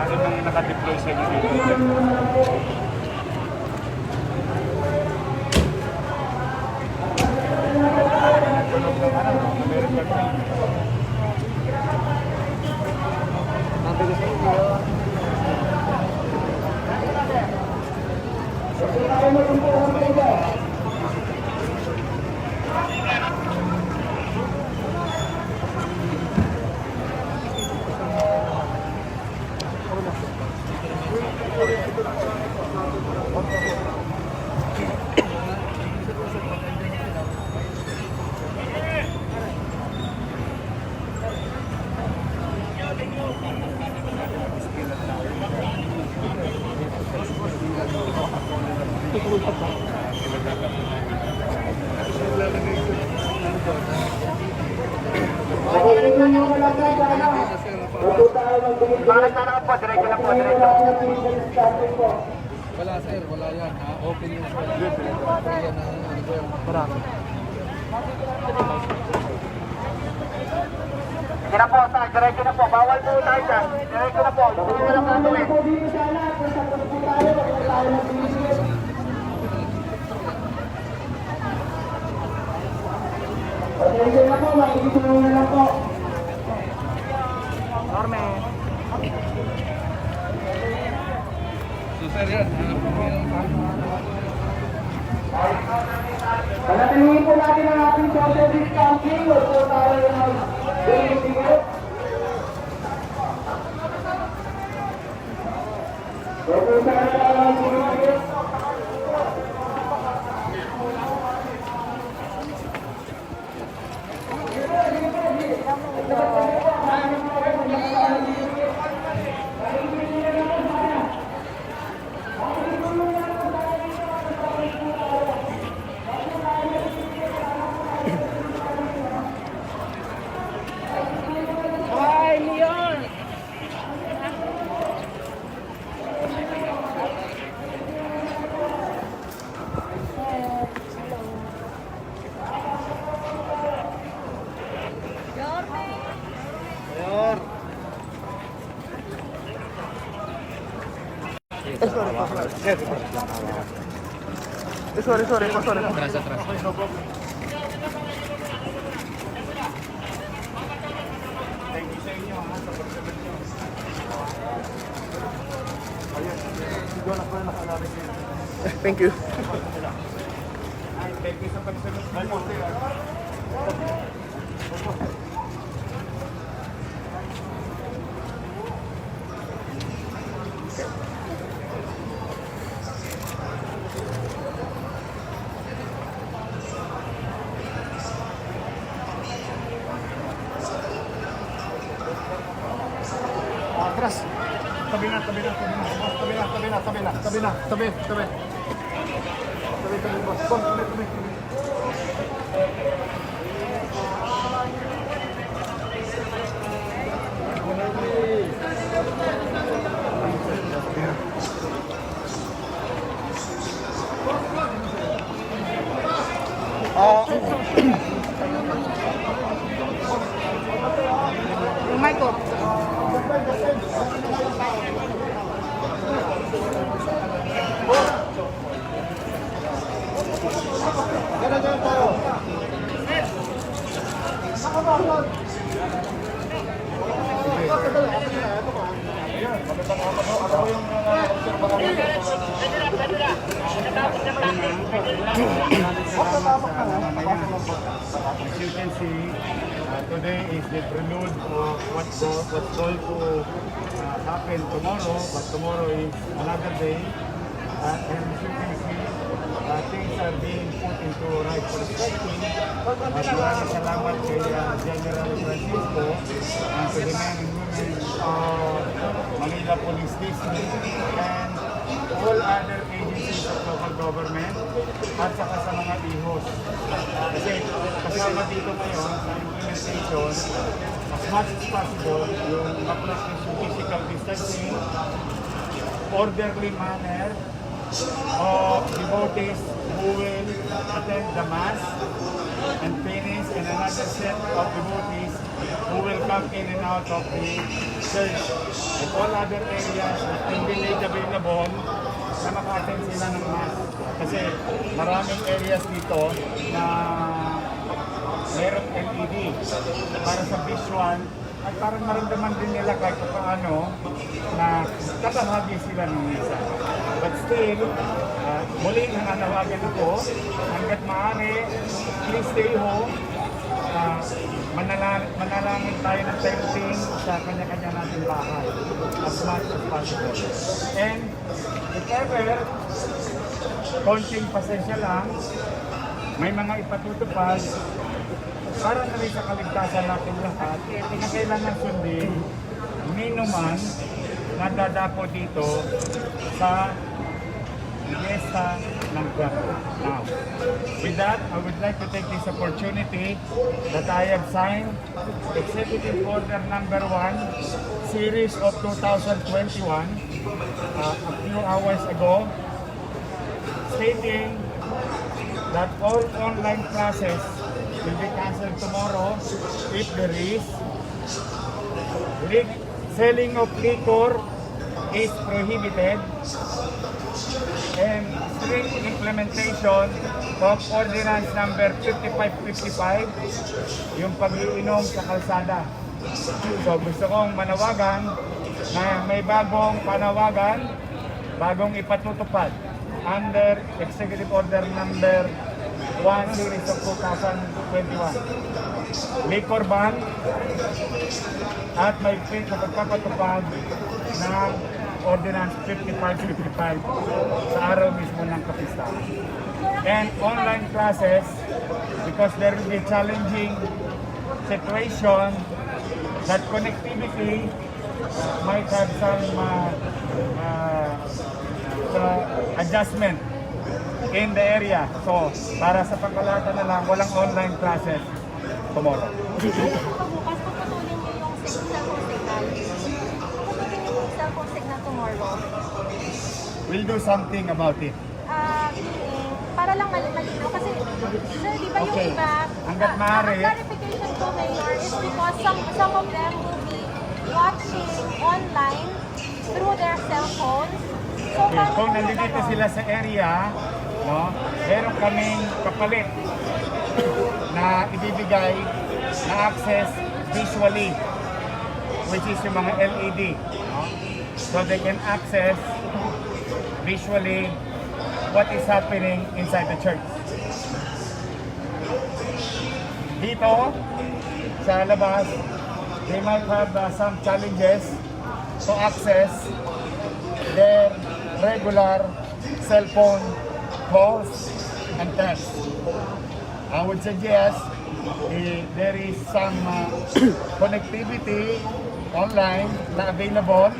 Ano nang naka-deploy sa inyo dito? Wala sir, wala yan. Open yung yan ang ano ko yung marami. Sige na po, sir. Diretso na po. Bawal po tayo dyan. Diretso na po. Diretso na po gagawin. Diretso na po. Makikitulong na lang po. Norme. So sir yan, Panatilihin po natin ang ating social distancing. Huwag po tayo mag-deliver. Huwag po tayo mag-deliver. Sorry. Thank you sa inyo sa pagsagot. Thank you. Ay, thank you sa pagsunod. Ay, poste, Atras. Tabi na, tabi na, tabi na. Boss, tabi na, tabi na, tabi na, tabi na, tabi, tabi. Tabi, tabi, boss. Boss, tabi, tabi, tabi. Yung mic ko. Ganun tayo. As you can see, today is the prelude of what's going to happen tomorrow, but tomorrow is another day. And as you can see, things are being put into right perspective. Maraming salamat kay General Francisco and to the men and women of Manila Police District and all other agencies of local government at saka sa mga ihos. Kasi kasama dito ngayon sa implementation, as much as possible, yung ma-practice yung physical distancing, orderly manner of devotees who will attend the mass and finish, and another set of devotees who will come in and out of the church and all other areas that can be made available na maka-attend sila ng mass. Kasi maraming areas dito na merong LED para sa visual at parang maramdaman din nila kahit paano na kabahagi sila ng misa. But still, muli nananawagan ako, hanggat maaari, please stay home. Manalangin tayo ng tenting sa kanya-kanya nating bahay as much as possible. And if ever, konting pasensya lang, may mga ipatutupad para na rin sa kaligtasan natin lahat, na kailangan sundin nino man na dadako dito sa Fiesta ng Quiapo. Now, with that, I would like to take this opportunity that I have signed Executive Order Number 1, Series of 2021, a few hours ago, stating that all online classes will be cancelled tomorrow if there is selling of liquor is prohibited and strict implementation of Ordinance Number 5555, yung pag-iinom sa kalsada. So gusto kong manawagan na may bagong panawagan, bagong ipatutupad under Executive Order Number 1 Series of 2021. Liquor ban at may print na pagpapatupad ng Ordinance 5555 sa araw mismo ng kapistahan. And online classes, because there will be challenging situation that connectivity might have some adjustment in the area. So, para sa pangkalahatan na lang, walang online classes tomorrow. Bukas puputulin niyo yung cellphone signal. Puputulin niyo yung cellphone signal tomorrow. We'll do something about it. Para lang malinaw kasi sir, di ba yung Okay. iba, Hanggat maaari. ang clarification ko, Mayor, is because some of them will be watching online through their cell phones. So, Okay. paano Kung yung nandito ano? sila sa area, no, meron kaming kapalit na ibibigay na access visually, which is yung mga LED. No? So they can access visually what is happening inside the church. Dito, sa labas, they might have some challenges to access their regular cell phone calls and texts. I would suggest there is some connectivity online na available.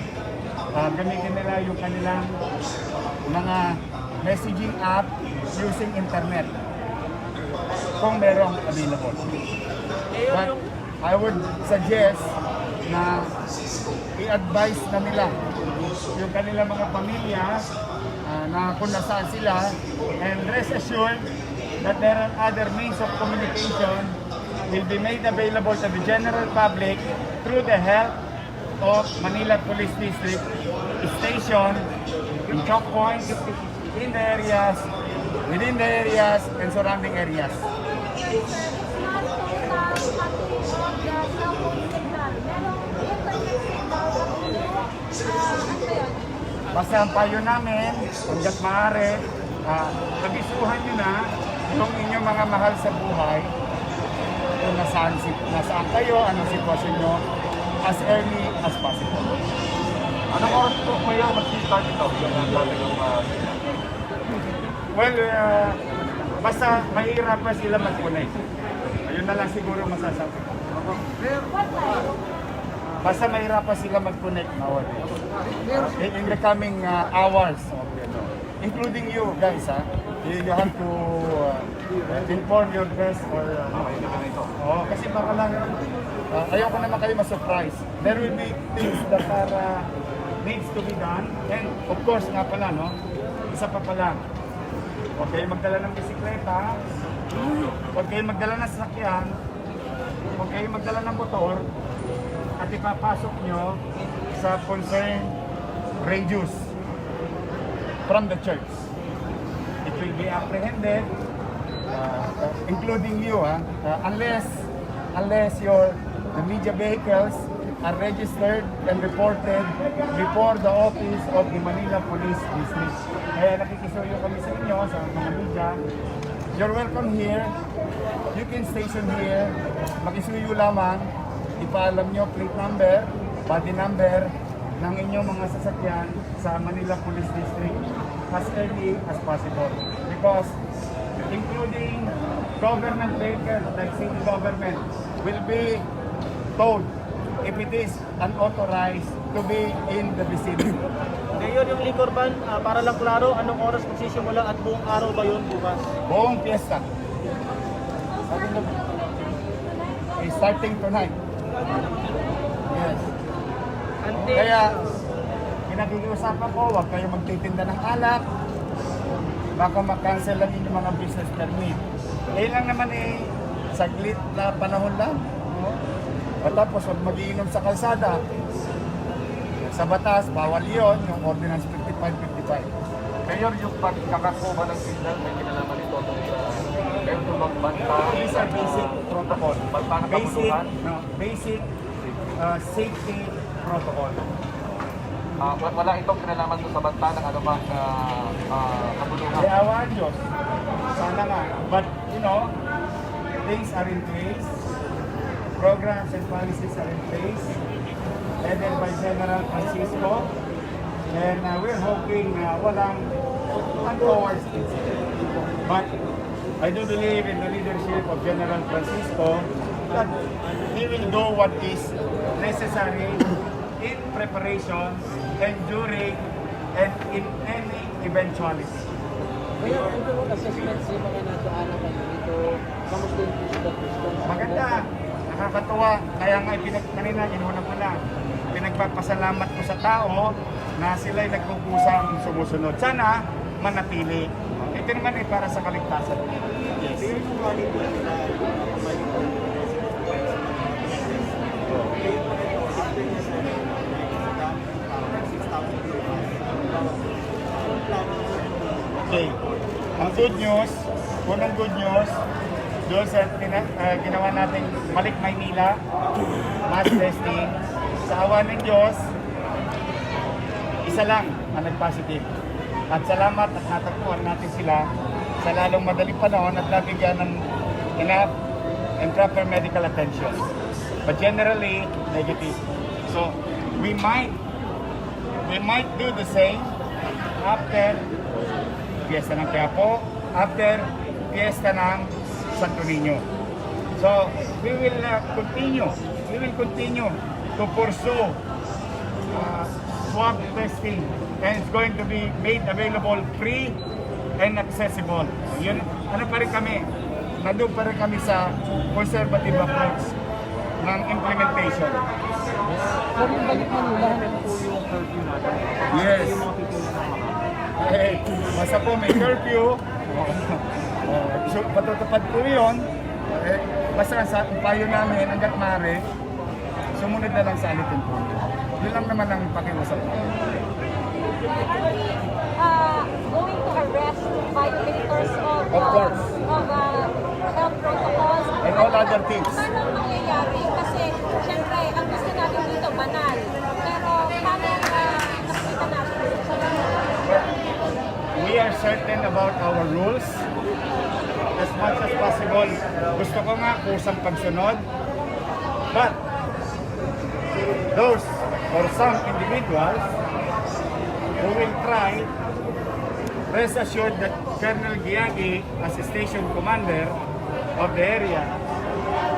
Gamitin nila yung kanilang mga messaging app using internet kung merong available. But I would suggest na i-advise na nila yung kanilang mga pamilya na kung nasaan sila, and rest assured that there are other means of communication will be made available to the general public through the help of Manila Police District Station in choke points in the areas, within the areas and surrounding areas. It's not total cutting of the cell phone signal. Merong internet signal ano yun? Basta ang payo namin, hanggat maaari, nabisuhan nyo na yung inyong mga mahal sa buhay kung nasaan kayo, anong sitwasyon nyo, as early as possible. Anong oras po kayo mag-start ito? Well, basta mahirap pa sila mag-connect. Ayun na lang siguro masasabi. Basta mahirap pa sila mag-connect nowadays. In the coming hours, including you guys, you have to inform your guests or kasi baka lang ayoko naman kayo ma-surprise. There will be things that are needs to be done, and of course nga pala, no, isa pa pala, huwag kayo magdala ng bisikleta, huwag kayo magdala ng sasakyan, huwag kayo magdala ng motor, at ipapasok nyo sa concerned radius from the church. It will be apprehended, including you, unless the media vehicles are registered and reported before the office of the Manila Police District. Kaya nakikisuyo kami sa inyo, sa mga media. You're welcome here. You can station here. Makisuyo lamang. Ipaalam nyo plate number, body number ng inyong mga sasakyan sa Manila Police District as early as possible. Because including government vehicles like city government will be told if it is unauthorized to be in the vicinity. Ngayon yung liquor ban, para lang klaro, anong oras magsisimula at buong araw ba yun bukas? Buong fiesta. Is starting tonight. Yes. Until, Kaya, pinag-iusapan ko, huwag kayo magtitinda ng alak. Baka mag-cancel lang yung mga business permit. Eh lang naman saglit na panahon lang. No? At tapos, huwag mag-iinom sa kalsada. Sa batas, bawal yun, yung Ordinance 5555. Mayor, yung pagkakakuha ng signal, may kinalaman ito kayo magbanta. These are basic protocol. Basic safety protocol. Wala itong kinalaman doon sa banta ng anumang kabuluhan. Kaya awan Diyos. Sana nga. But, you know, things are in place. Programs and policies are in place. Headed by General Francisco. And we're hoping walang untoward incident. But I do believe in the leadership of General Francisco that he will do what is necessary in preparation and during and in any eventuality. Kaya ano assessment sa mga nadaanan kayo dito, kamusta yung response? Maganda, nakakatuwa. Kaya nga kanina inuuna ko lang. Pinagpapasalamat ko sa tao na sila'y nagpupusang sumusunod. Sana manatili. Ito naman para sa kaligtasan. Yes. Okay. Ang good news, unang good news, doon sa ginawa nating Balik Maynila, mass testing, sa awa ng Diyos, isa lang ang nag-positive. At salamat at natagpuan natin sila sa lalong madaling panahon at nabigyan ng enough and proper medical attention. But generally, negative. So, we might do the same after Fiesta ng Quiapo, after Fiesta ng Santo Niño. So, we will continue to pursue swab testing, and it's going to be made available free and accessible. Yun, ano pa rin kami, nandun pa rin kami sa conservative approach ng implementation. So yung balik Manila, ano po yung curfew natin? Yes. Yung mga people na nakakita. Eh, basta po may curfew, so patutupad po yun, basta sa payo namin hanggat maaari, sumunod na lang sa alitin po. Yun lang naman ang pakiusap ko. Are we going to arrest violators of course. health protocols? And all other things. Paano ang mangyayari? Kasi, syempre, ang gusto natin dito, banal. Pero, paano nakita natin? We are certain about our rules as much as possible. Gusto ko nga kusang pagsunod, but those or some individuals who will try, rest assured that Colonel Giagi as a station commander of the area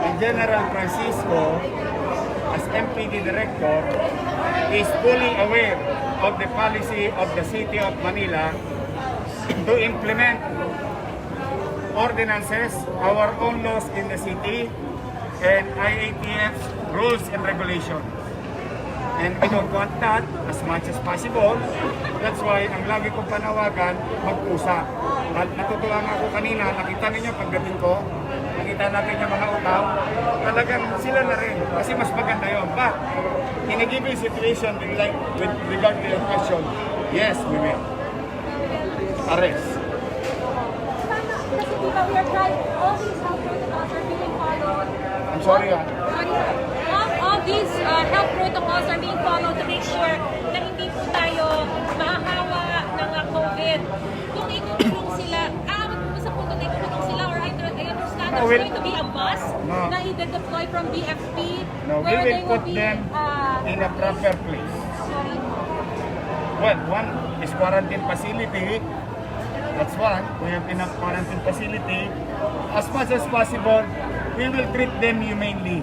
and General Francisco as MPD director is fully aware of the policy of the City of Manila to implement ordinances, our own laws in the city, and IATF's rules and regulations. And we don't want that as much as possible. That's why ang lagi kong panawagan, magpusa. At natutuwa nga ako kanina, nakita ninyo pagdating ko, nakita natin yung mga utaw, talagang sila na rin, kasi mas maganda yun. But, in a given situation, with regard to your question, yes, we will. Arrest. Kasi diba, we are trying, all these health protocols are being followed. I'm sorry All these health protocols are being followed to make sure na hindi po tayo mahahawa ng COVID. Kung ikukulong sila, aawat po sa punto na ikukulong sila, or I understand there's going to be a bus na i-deploy from BFP No, we where will they will put be, them in a proper place. sorry. Well, one is quarantine facility. That's one. We have enough quarantine facility. As much as possible, we will treat them humanely.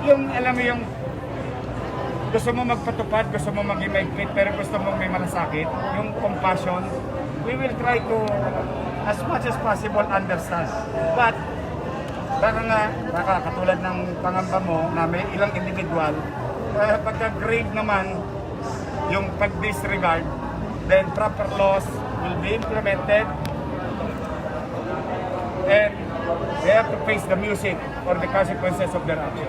Yung, alam mo yung, gusto mo magpatupad, gusto mo maging maigpit, pero gusto mo may malasakit, yung compassion, we will try to, as much as possible, understand. But, baka katulad ng pangamba mo na may ilang individual, pagka-grade naman yung pag-disregard, then proper laws will be implemented, and they have to face the music or the consequences of their action.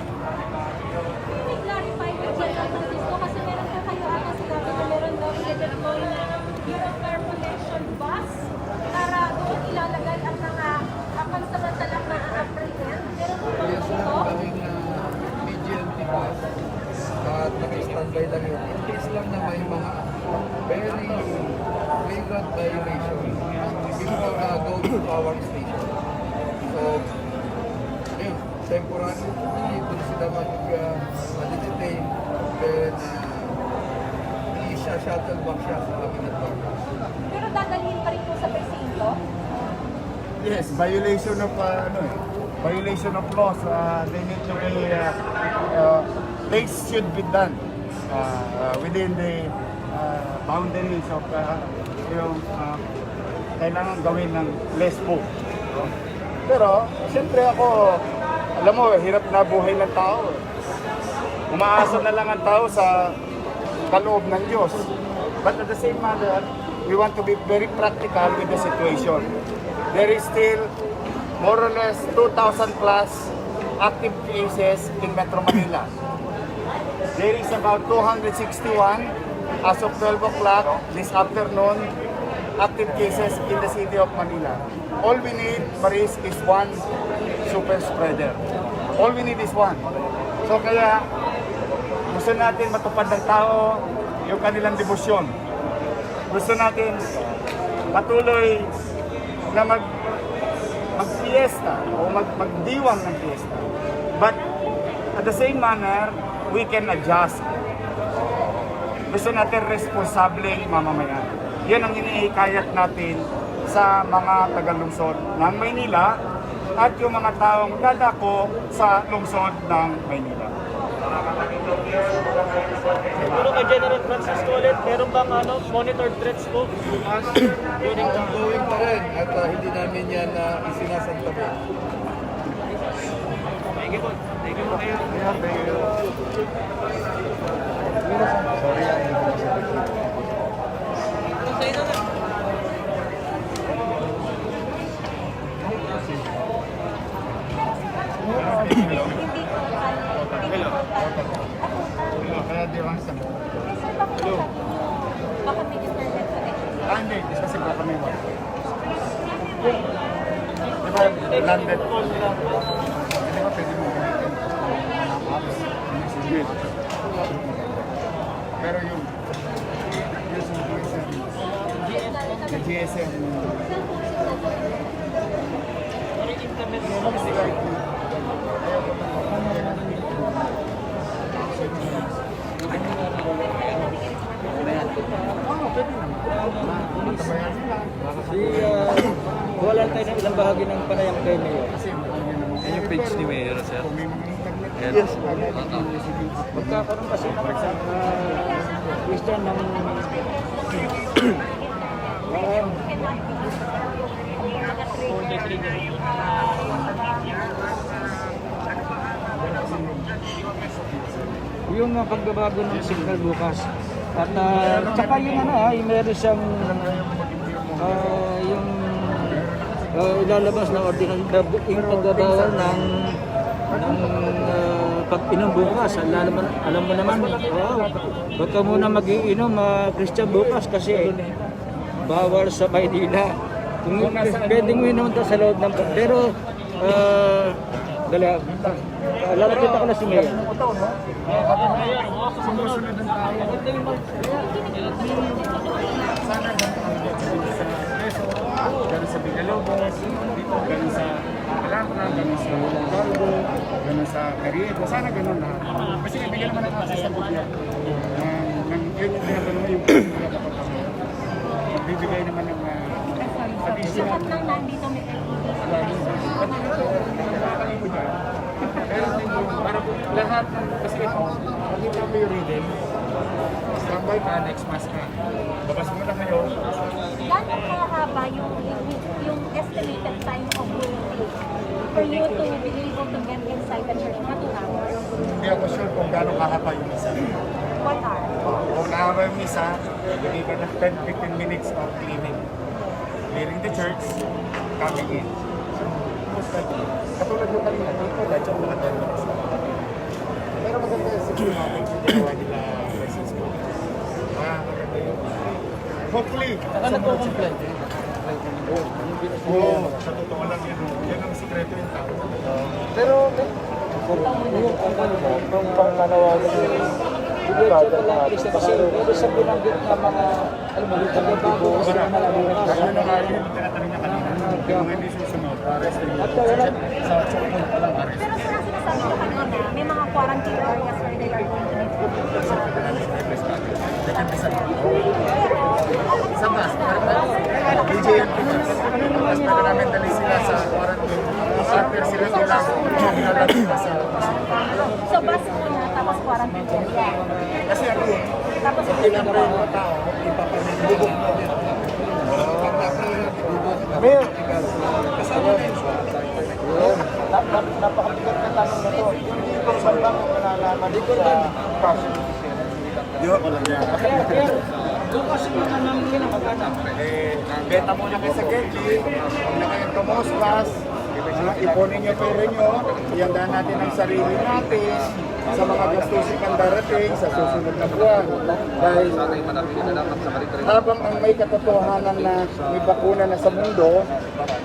May clarify with General Francisco kasi meron po kayo ata sinabi na meron daw i-deploy na Bureau of Fire Protection bus para doon ilalagay ang mga pansamantalang na-apprehend. Meron po ba Yes, ito? meron kaming BGMP bus at naka-standby lang yun. In case lang na may mga very flagrant violation before go to our station. So, ayun, temporary doon sila mag-detain, then i-shuttle back siya sa aming network. Pero dadalhin pa rin po sa presinto? Yes, violation of violation of laws. They need to be things should be done within the boundaries of yung kailangan gawin ng less po. Pero siyempre ako, alam mo, hirap na buhay ng tao. Umaasa na lang ang tao sa kaloob ng Diyos. But at the same manner, we want to be very practical with the situation. There is still more or less 2,000 plus active cases in Metro Manila. There is about 261 as of 12 o'clock this afternoon active cases in the city of Manila. All we need, Maris, is one super spreader. All we need is one. So kaya gusto natin matupad ng tao yung kanilang debosyon. gusto natin patuloy na mag-fiesta o magdiwang ng fiesta. But at the same manner, we can adjust. Gusto natin responsableng mamamayan. Yan ang iniikayat natin sa mga taga-lungsod ng Maynila at yung mga taong dadako sa lungsod ng Maynila. Siguro kay General Francisco ulit, meron bang monitored threats po bukas during the Ongoing pa rin at hindi namin yan isinasantabi. Thank you po. Thank you po kayo. Kaya di ba sa Baka may deferment connection. hindi, kasi baka may wala. Di ba, landed call lang. Di ba pwede mo gamitin mga apps, messages. Pero yung GSM, wala tayo ng ilang bahagi ng panayam kay Mayor. yan yung page ni Mayor, sir. Kung may mga internet, Yes. Magkakaroon kasi ng Christian ng yung pagbabago ng signal bukas. At saka yung yung meron siyang yung ilalabas na ordinance yung pagbabawal ng pag-inom bukas. Alam mo naman, huwag ka muna mag-iinom Christian bukas kasi bawal sa Maynila. Kung pwedeng inom sa loob ng pero lalapit ako na si Mayor. sumusunod ang tao. Sana ganun sa Quezon, ganun sa Villalobos, dito, ganun sa Alacra, ganun sa Cargo, ganun sa Carriego. Sana ganun lahat. Kasi ibigyan naman ng access sa gobyerno. Yun yung tinatanong yung magbibigay naman ng additional. Lahat ng nandito may Pero para po lahat, kasi ito, makita mo yung reading, standby ka, next mass ka. Labas mo na kayo. Gano'ng kahaba yung estimated time of waiting for you to be able to get inside the church? Mga 2 hours? Hindi ako sure kung gano'ng kahaba yung isa. 1 hour? Kung kahaba yung isa, bigay ka ng 10-15 minutes of cleaning. Clearing the church, coming in. Katulad yung kanina, dito, medyo mga 10 minutes lang. Pero maganda yung siguro natin yung ginawa nila Francisco. Maganda yun. Hopefully, sa totoo lang yun. Yan ang sikreto yung tao. Pero kung pananawagan kasi meron sa binanggit na mga pagbabago kasi na malabukas. Yun ang yung tinatanong niya kanina. Kung hindi susunod, arrest na yun. Sa checkpoint pa lang, arrest. Pero sinasabi ko kanina, may mga quarantine areas where they are going to need food. Depende sa sa bus. DJN po. Mas pwede namin dali sila sa quarantine. After sila bilang pinalagay na sa So bus muna, tapos quarantine area. kasi ako, Tapos tingnan mo yung tao, ipapalibubog mo din. Mayor, Kasama din. napakabigat na tanong na to. Hindi ko ba bang nalalaman sa cash? Yun, wala yan. Bukas mga namin kinakagana. Beta muna kayo sa Genji, huwag na kayong tumuspas, Ipunin niyo pera niyo, iandaan natin ang sarili natin sa mga gastusin ng darating sa susunod na buwan. Dahil habang ang may katotohanan na may bakuna na sa mundo,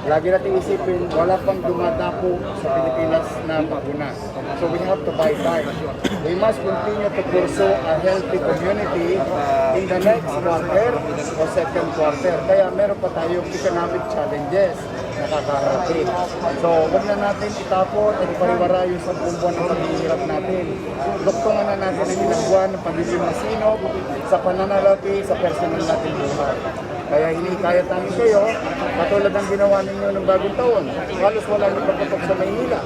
lagi natin isipin, wala pang dumadapo sa Pilipinas na bakuna. So we have to buy time. We must continue to pursue a healthy community in the next quarter o second quarter. Kaya meron pa tayong economic challenges na kakaharapin. So huwag na natin itapon at ipariwara yung 10 buwan ng paghihirap natin. Duktungan na natin ang ilang buwan ng pagiging masinop sa pananalapi sa personal natin buhay. Kaya hinikayat namin kayo, katulad ng ginawa ninyo ng bagong taon. Halos wala nang pagpatok sa Maynila.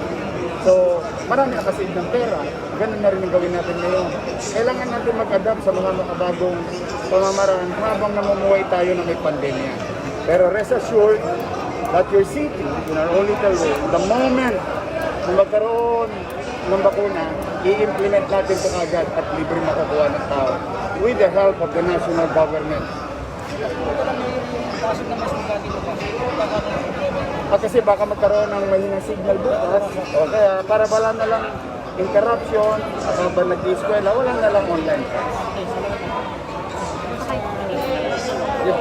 So, marami na kasi ng pera. Ganun na rin ang gawin natin ngayon. Kailangan natin mag-adapt sa mga makabagong pamamaraan habang namumuhay tayo na may pandemya. Pero rest assured that your city, in our own little way, the moment na magkaroon ng bakuna, i-implement natin ito agad at libre makukuha ng tao with the help of the national government. Kasi baka magkaroon ng mahinang signal bukas, o kaya para wala na lang interruption, habang nag-eskwela, wala na lang online class. Yeah.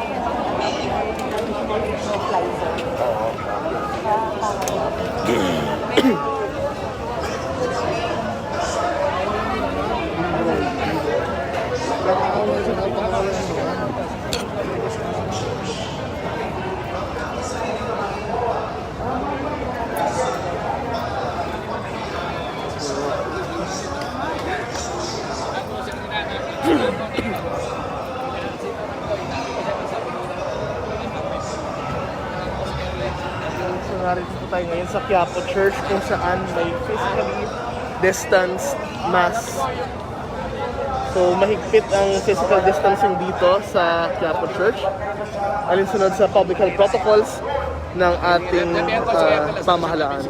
So narito po tayo ngayon sa Quiapo Church kung saan may physically distanced mass. So mahigpit ang physical distancing dito sa Quiapo Church alinsunod sa public health protocols ng ating pamahalaan.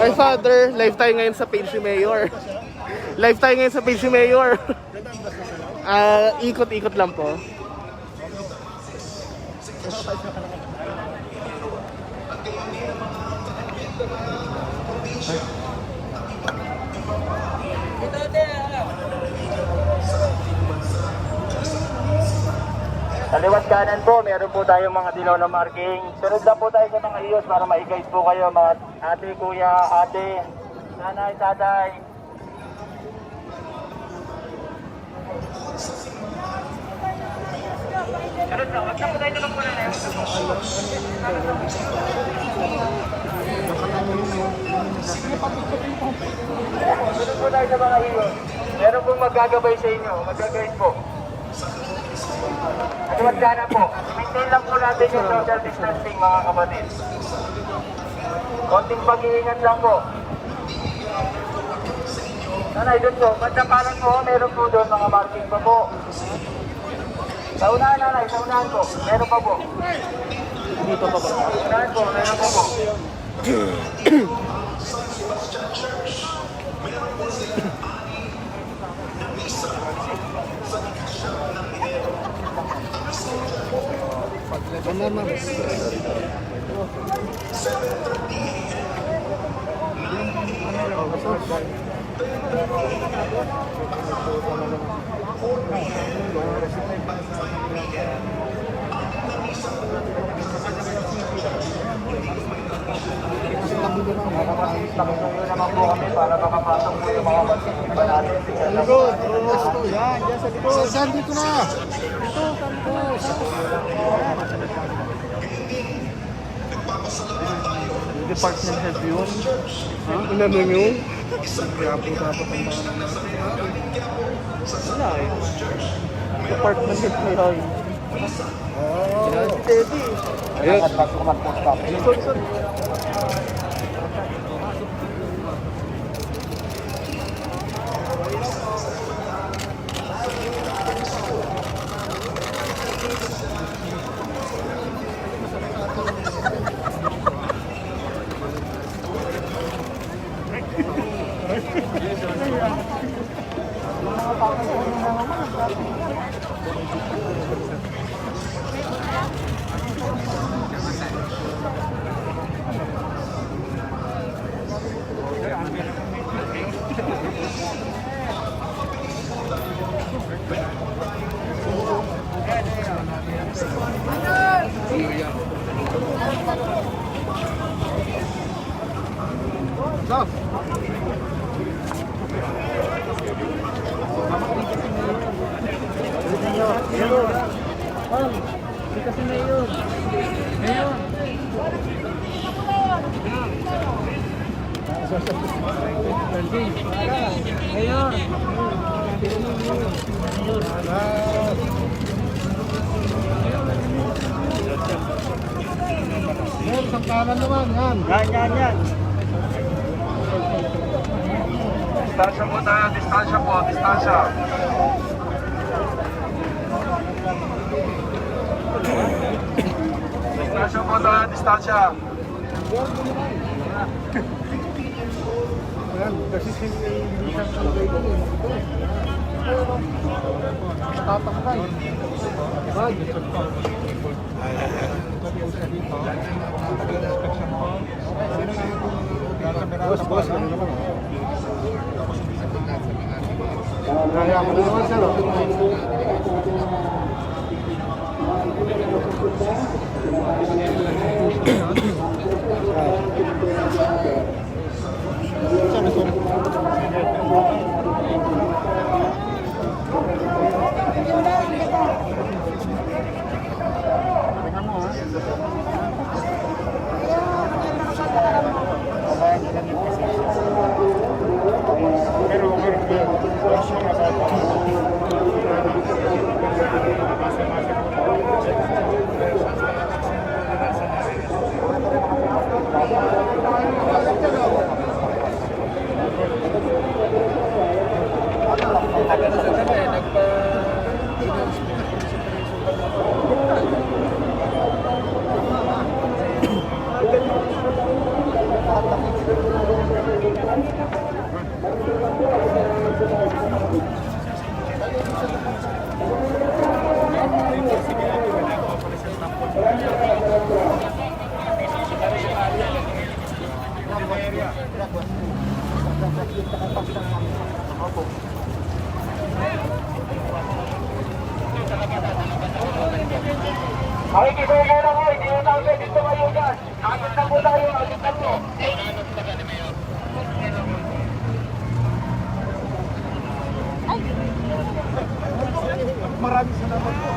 Hi Father, live tayo ngayon sa page ni Mayor. Live tayo ngayon sa page ni Mayor. Ikot-ikot lang po. Kaliwat kanan po, meron po tayong mga dilaw na marking. Sunod na po tayo sa mga iyos para ma-guide po kayo mga ate, kuya, ate, nanay, tatay. Sunod na, wag na po tayo naman po na yun. Sunod po tayo sa mga iyos. Meron pong magagabay sa inyo, mag-guide po. Kaliwat kanan po. Maintain lang po natin yung social distancing mga kapatid. Konting pag-iingat lang po. Nanay, doon po. Magdapalan po, meron po doon mga marking pa po. Sa unahan, nanay, sa unahan po. Meron pa po. Dito pa ba? Sa unahan po, meron pa po. Nakasundo naman po kami para makapasok po yung mga magsisimba natin. Good. Yan, dyan sa likod. Saan dito na? Department head yun. Ano yun? Wala eh. Department head kaya yun. Steady. Ayun. Sorry. Distansya po tayo, distansya po, distansya. Distansya po tayo, distansya. Okay, dito muna ko, hindi na tayo dito kayo dyan. Agit na po tayo, agit na po. Maraming salamat po.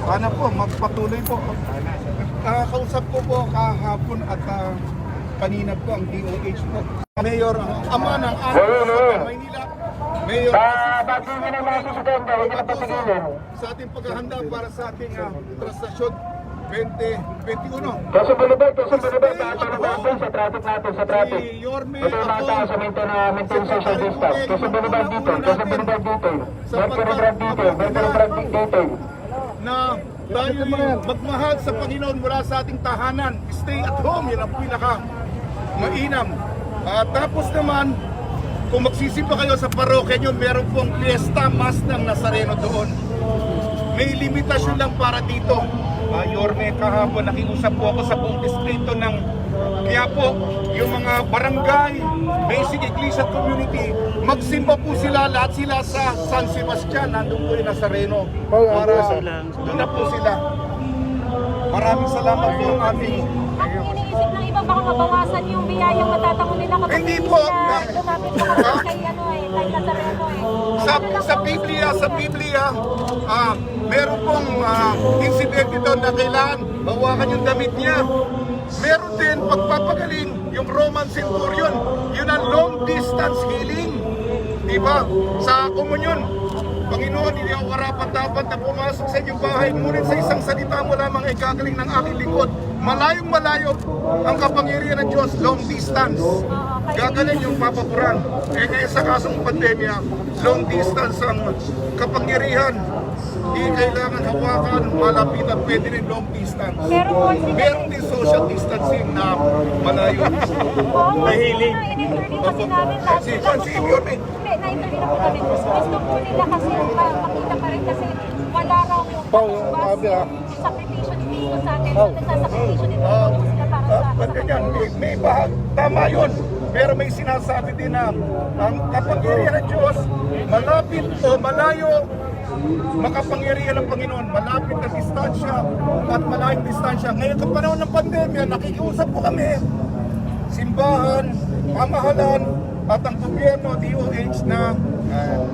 Sana po, magpatuloy po. Kausap ko po kahapon at kanina po ang DOH po. Mayor, ama ng Maynila. Mayor, sa ating paghahanda para sa ating transaksyon 2021. Kasi bulubay, sa traffic natin, sa traffic. Si Yorme, Ito yung mga tao sa maintain social distance. Kasi bulubay dito, Mercury Drug detail. Na tayo magmahal sa Panginoon mula sa ating tahanan. Stay at home, yan ang pinaka mainam. Tapos naman, kung magsisimba kayo sa parokya nyo, meron pong fiesta mas ng Nazareno doon. May limitasyon lang para dito. Yorme, kahapon nakiusap po ako sa buong distrito ng Quiapo, yung mga barangay, basic iglesia community, magsimba po sila, lahat sila sa San Sebastian, nandun po yung Nazareno. Para doon na po sila. Maraming salamat po ang ating. Ang iniisip ng iba, baka mabawasan yung biyayang matatango nila kapag Hindi po. lumapit na kay kay Nazareno Sa Biblia, meron pong insidente doon na kailangan bawakan yung damit niya. Meron din pagpapagaling yung Roman Centurion, yun ang long distance healing. Diba? Sa komunyon, Panginoon, hindi ako karapat-dapat na pumasok sa inyong bahay, ngunit sa isang salita mo lamang ay gagaling ng aking lingkod. Malayong malayo ang kapangyarihan ng Diyos, long distance. gagaling yung papapuran. Eh ngayon sa kasong pandemya, long distance ang kapangyarihan. Hindi kailangan hawakan, malapitan, pwede rin long distance. Meron din social distancing na malayo. Mahilig. In-interview kasi namin lahat. Si Francine yun eh. Hindi, na-interview na po kami. Gusto po nila kasi makita pa rin kasi wala raw yung sakripisyo ni Cristo sa atin. Nagsasakripisyo din po sila para sa Ganyan, may bahag, tama yun. Pero may sinasabi din na ang kapangyarihan ng Diyos, malapit o malayo, makapangyarihan ng Panginoon, malapit na distansya at malayong distansya. Ngayon sa panahon ng pandemya, nakikiusap po kami, simbahan, pamahalan, at ang gobyerno, DOH na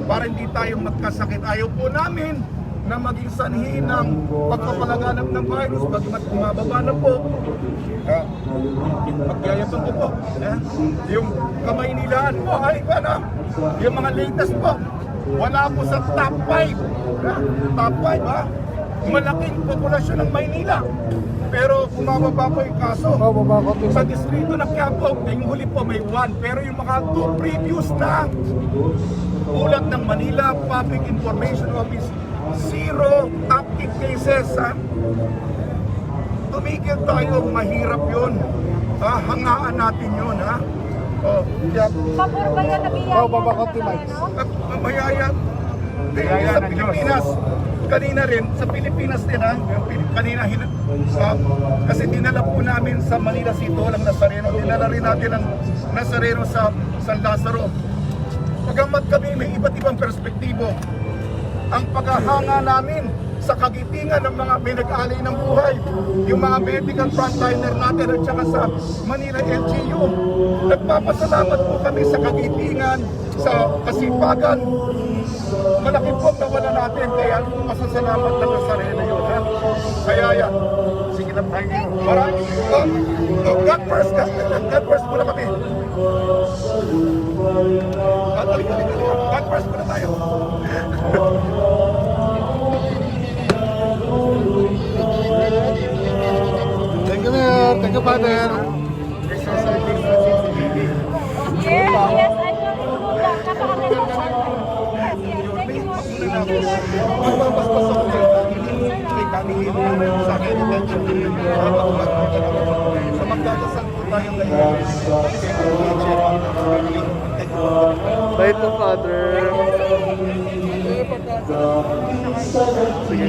para hindi tayo magkasakit. Ayaw po namin na maging sanhi ng pagpapalaganap ng virus, bagamat bumababa na po. Magyayabang ko po. Yung kamay nilaan po, ay ba na? Yung mga latest po, wala po sa top 5. Top 5 ha? Malaking populasyon ng Maynila. Pero bumababa po yung kaso. Sa distrito ng Quiapo, yung huli po may 1. Pero yung mga 2 previous na ulat ng Manila Public Information Office, 0 active cases. Tumigil tayo, mahirap yun. Hangaan natin yun. Pabor ba yan na biyaya? Mayaya. Sa Pilipinas, kanina rin, sa Pilipinas din kanina, kasi dinala po namin sa Manila City ang Nazareno, dinala rin natin ang Nazareno sa San Lazaro. Pagamat kami may iba't ibang perspektibo, ang paghahanga namin sa kagitingan ng mga pinag-alay ng buhay, yung mga medical frontliner natin at saka sa Manila LGU. Nagpapasalamat po kami sa kagitingan, sa kasipagan. Malaki po nawala natin, kaya masasalamat na Nazareno yun. Kaya yan, sige na tayo. Maraming God first, God first muna kami. God first muna tayo. Thank you, Mayor. Thank you, Father. Yes, yes, I will improve that. Napakaganda siya. Yes, yes, thank you. Magbabasbas ako kay kami sa akin. Sa magdadasal po tayo ngayon. Bait po, Father. Sige,